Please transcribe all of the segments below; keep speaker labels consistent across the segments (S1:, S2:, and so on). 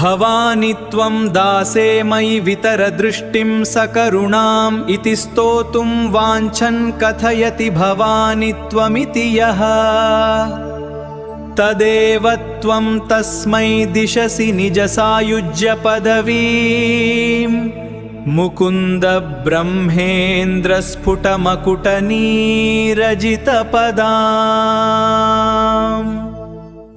S1: भवानि त्वं दासे मयि वितरदृष्टिं सकरुणाम् इति स्तोतुं वाञ्छन् कथयति भवानि त्वमिति यः तदेव त्वं तस्मै दिशसि निजसायुज्य पदवीम् मुकुन्द ब्रह्मेन्द्र स्फुटमकुटनीरजितपदाम्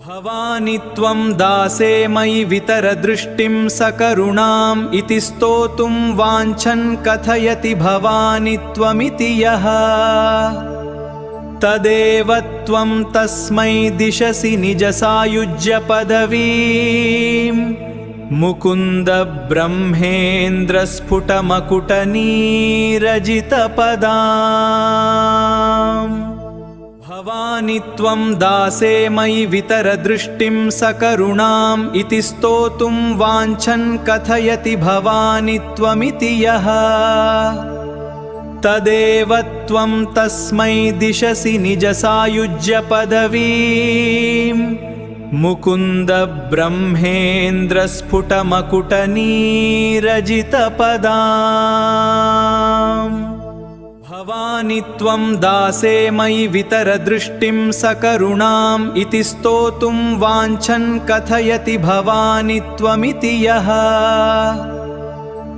S1: भवानि त्वं दासे मयि वितरदृष्टिं सकरुणाम् इति स्तोतुं वाञ्छन् कथयति भवानि त्वमिति यः तदेव त्वं तस्मै दिशसि निजसायुज्य पदवीम् मुकुन्द ब्रह्मेन्द्र स्फुटमकुटनीरजितपदाम् भवानि त्वं दासे मयि वितरदृष्टिं सकरुणाम् इति स्तोतुं वाञ्छन् कथयति भवानि त्वमिति यः तदेव त्वं तस्मै दिशसि निजसायुज्य पदवीम् मुकुन्द ब्रह्मेन्द्र स्फुटमकुटनीरजितपदाम् भवानि त्वं दासे मयि वितरदृष्टिं सकरुणाम् इति स्तोतुं वाञ्छन् कथयति भवानि त्वमिति यः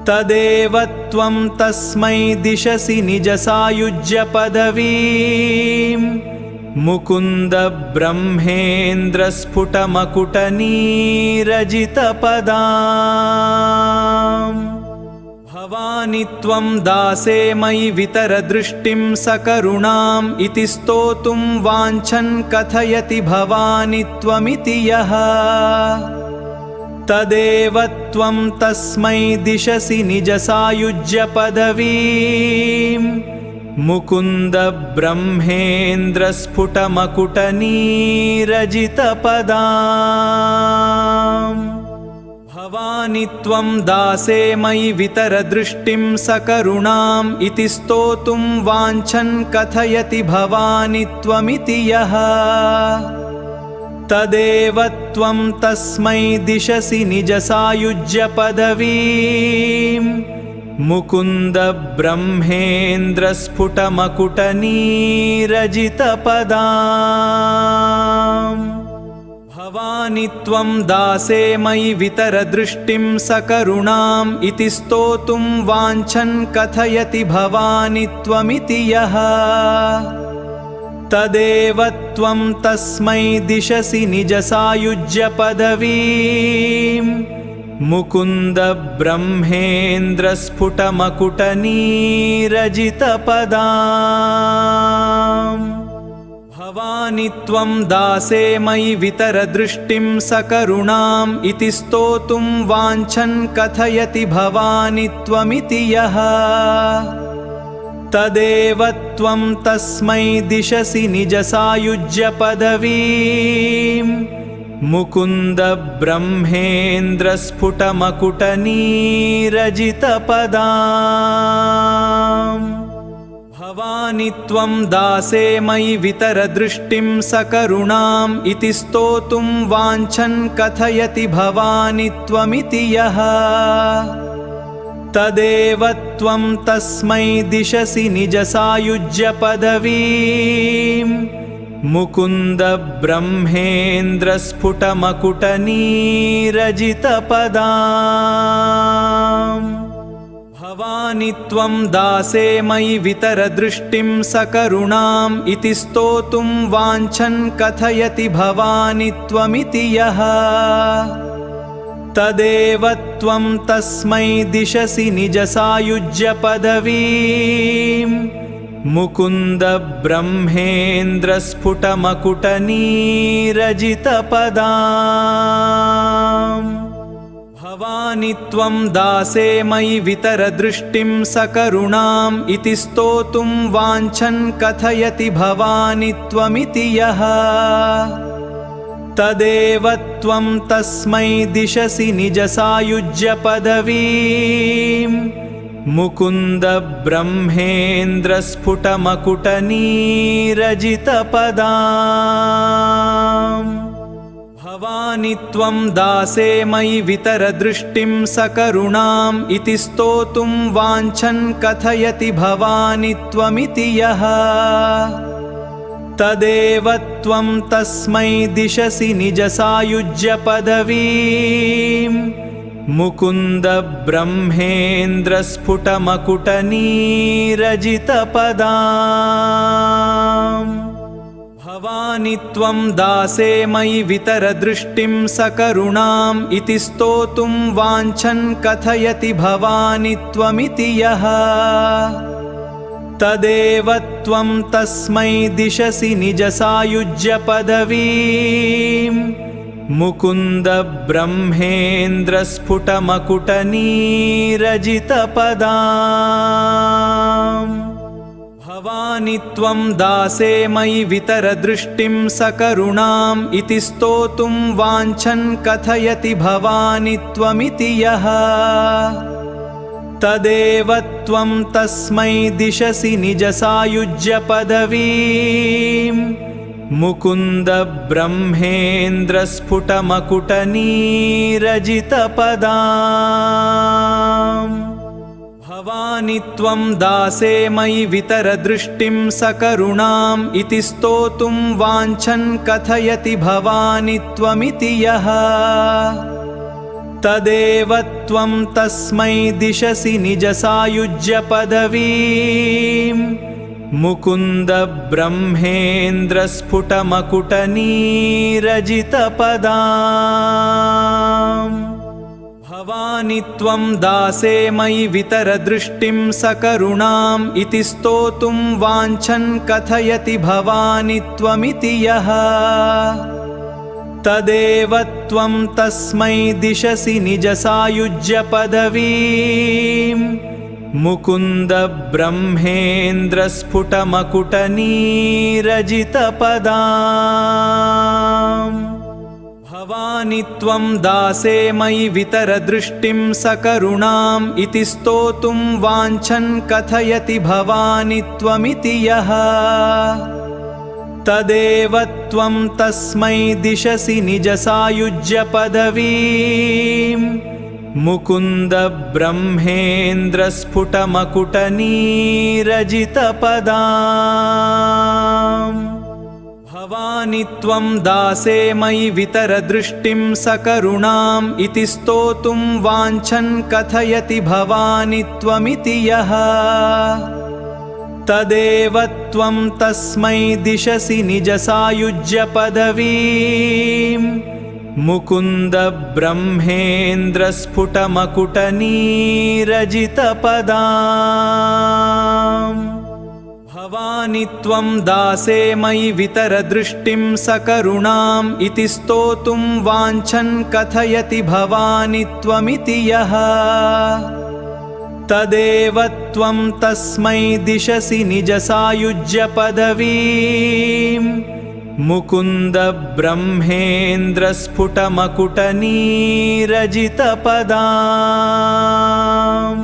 S1: तदेव त्वं तस्मै दिशसि निजसायुज्य पदवीम् मुकुन्द ब्रह्मेन्द्र स्फुटमकुटनीरजितपदाम् भवानि त्वं दासे मयि वितरदृष्टिं सकरुणाम् इति स्तोतुं वाञ्छन् कथयति भवानि त्वमिति यः तदेव त्वं तस्मै दिशसि निजसायुज्य पदवीम् मुकुन्द ब्रह्मेन्द्र स्फुटमकुटनीरजितपदाम् भवानि त्वं दासे मयि वितरदृष्टिं सकरुणाम् इति स्तोतुं वाञ्छन् कथयति भवानि त्वमिति यः तदेव त्वं तस्मै दिशसि निजसायुज्य पदवीम् मुकुन्द ब्रह्मेन्द्र स्फुटमकुटनीरजितपदाम् भवानि त्वं दासे मयि वितरदृष्टिं सकरुणाम् इति स्तोतुं वाञ्छन् कथयति भवानि त्वमिति यः तदेव त्वं तस्मै दिशसि निजसायुज्य पदवीम् मुकुन्द ब्रह्मेन्द्र स्फुटमकुटनीरजितपदाम् भवानि त्वं दासे मयि वितरदृष्टिं सकरुणाम् इति स्तोतुं वाञ्छन् कथयति भवानि त्वमिति यः तदेव त्वं तस्मै दिशसि निजसायुज्य पदवीम् मुकुन्द ब्रह्मेन्द्र स्फुटमकुटनीरजितपदाम् भवानि त्वं दासे मयि वितरदृष्टिं सकरुणाम् इति स्तोतुं वाञ्छन् कथयति भवानि त्वमिति यः तदेव त्वं तस्मै दिशसि निजसायुज्य पदवीम् मुकुन्द ब्रह्मेन्द्र स्फुटमकुटनीरजितपदाम् भवानि त्वं दासे मयि वितरदृष्टिं सकरुणाम् इति स्तोतुं वाञ्छन् कथयति भवानि त्वमिति यः तदेव त्वं तस्मै दिशसि निजसायुज्य पदवीम् मुकुन्द ब्रह्मेन्द्र स्फुटमकुटनीरजितपदाम् भवानि त्वं दासे मयि वितरदृष्टिं सकरुणाम् इति स्तोतुं वाञ्छन् कथयति भवानि त्वमिति यः तदेव त्वं तस्मै दिशसि निजसायुज्य पदवीम् मुकुन्द ब्रह्मेन्द्र स्फुटमकुटनीरजितपदाम् भवानि त्वं दासे मयि वितरदृष्टिं सकरुणाम् इति स्तोतुं वाञ्छन् कथयति भवानि त्वमिति यः तदेव त्वं तस्मै दिशसि निजसायुज्यपदवीम् मुकुन्द ब्रह्मेन्द्रस्फुटमकुटनीरजितपदाम् भवानि त्वं दासे मयि वितरदृष्टिं सकरुणाम् इति स्तोतुं वाञ्छन् कथयति भवानि त्वमिति यः तदेव त्वं तस्मै दिशसि निजसायुज्यपदवीम् मुकुन्द ब्रह्मेन्द्रस्फुटमकुटनीरजितपदाम् भवानि त्वं दासे मयि वितरदृष्टिं सकरुणाम् इति स्तोतुं वाञ्छन् कथयति भवानि त्वमिति यः तदेव त्वं तस्मै दिशसि निजसायुज्यपदवीम् मुकुन्द ब्रह्मेन्द्रस्फुटमकुटनीरजितपदाम् भवानि त्वं दासे मयि वितरदृष्टिं सकरुणाम् इति स्तोतुं वाञ्छन् कथयति भवानि त्वमिति यः तदेव त्वं तस्मै दिशसि निजसायुज्यपदवीम् मुकुन्द ब्रह्मेन्द्रस्फुटमकुटनीरजितपदाम् भवानि त्वं दासे मयि वितरदृष्टिं सकरुणाम् इति स्तोतुं वाञ्छन् कथयति भवानि त्वमिति यः तदेव त्वं तस्मै दिशसि निजसायुज्यपदवीम् मुकुन्द ब्रह्मेन्द्रस्फुटमकुटनीरजितपदाम् भवानि त्वं दासे मयि वितरदृष्टिं सकरुणाम् इति स्तोतुं वाञ्छन् कथयति भवानि त्वमिति यः तदेव त्वं तस्मै दिशसि निजसायुज्यपदवीम् मुकुन्द ब्रह्मेन्द्रस्फुटमकुटनीरजितपदाम् भवानि त्वं दासे मयि वितरदृष्टिं सकरुणाम् इति स्तोतुं वाञ्छन् कथयति भवानि त्वमिति यः तदेव त्वं तस्मै दिशसि निजसायुज्यपदवीम् मुकुन्द ब्रह्मेन्द्रस्फुटमकुटनीरजितपदाम् भवानि त्वं दासे मयि वितरदृष्टिं सकरुणाम् इति स्तोतुं वाञ्छन् कथयति भवानि त्वमिति यः तदेव त्वं तस्मै दिशसि निजसायुज्यपदवीम् मुकुन्द ब्रह्मेन्द्रस्फुटमकुटनीरजितपदाम्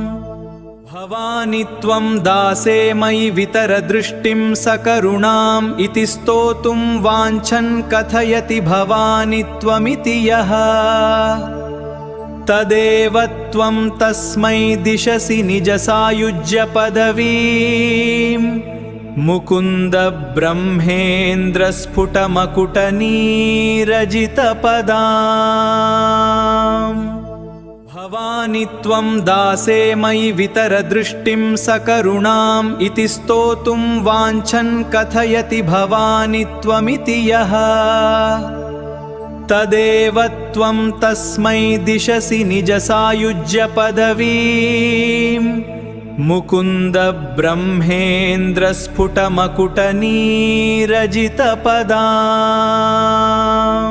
S1: भवानि त्वं दासे मयि वितरदृष्टिं सकरुणाम् इति स्तोतुं वाञ्छन् कथयति भवानि त्वमिति यः तदेव त्वं तस्मै दिशसि निजसायुज्यपदवीम् मुकुन्द ब्रह्मेन्द्रस्फुटमकुटनीरजितपदाम् भवानि त्वं दासे मयि वितरदृष्टिं सकरुणाम् इति स्तोतुं वाञ्छन् कथयति भवानि त्वमिति यः तदेव त्वं तस्मै दिशसि निजसायुज्यपदवीम् मुकुन्द ब्रह्मेन्द्रस्फुटमकुटनीरजितपदाम्